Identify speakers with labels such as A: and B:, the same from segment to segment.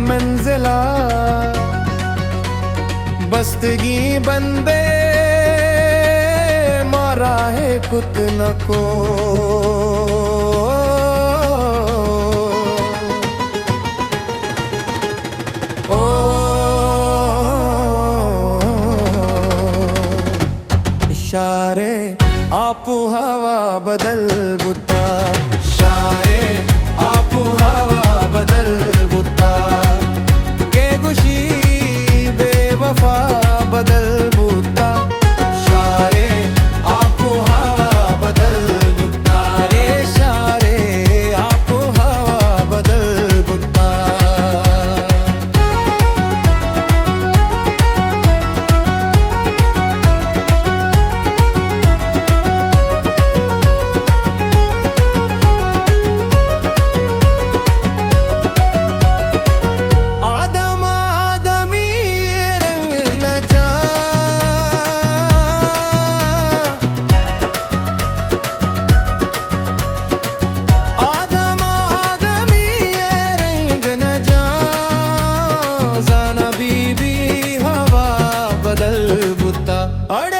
A: मंजिला बस्तगी बंदे मारा है कुत न को इशारे आपू हवा बदल बुता इशारे आपू हवा बदल बुता के गुशी बेवफा बदल बुता इशारे आपू हवा बदल बुता रे इशारे आपू हवा बदल बुता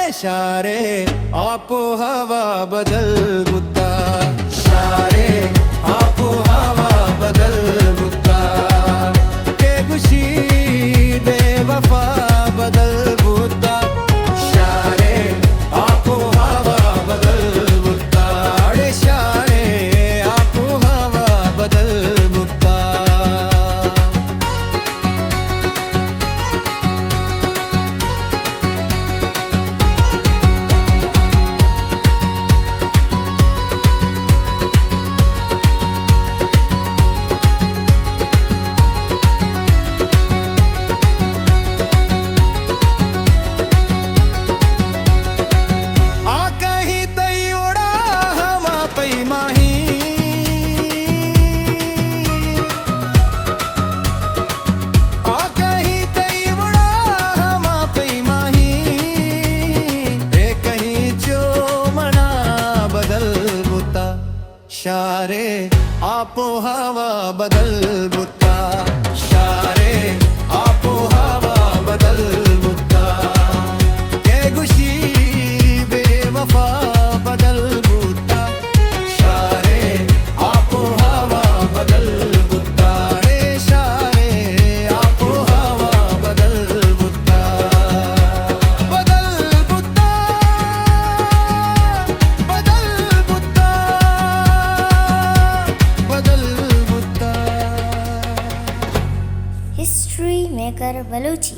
A: इशारे आपो हवा बदल बुता इशारे आपो हवा बदल बुता के खुशी बेवफा बदल बुता इशारे आपो हवा बदल बुता इशारे आपो हवा बदल बुता इशारे आपो हवा बदल बुता इशारे आपो हवा बदल बुता के गुशी बेवफा बदल बुता इशारे आपो हवा बदल बुता इशारे आपो हवा बदल बुता बदल बुता
B: हिस्ट्री मेकर बलूची।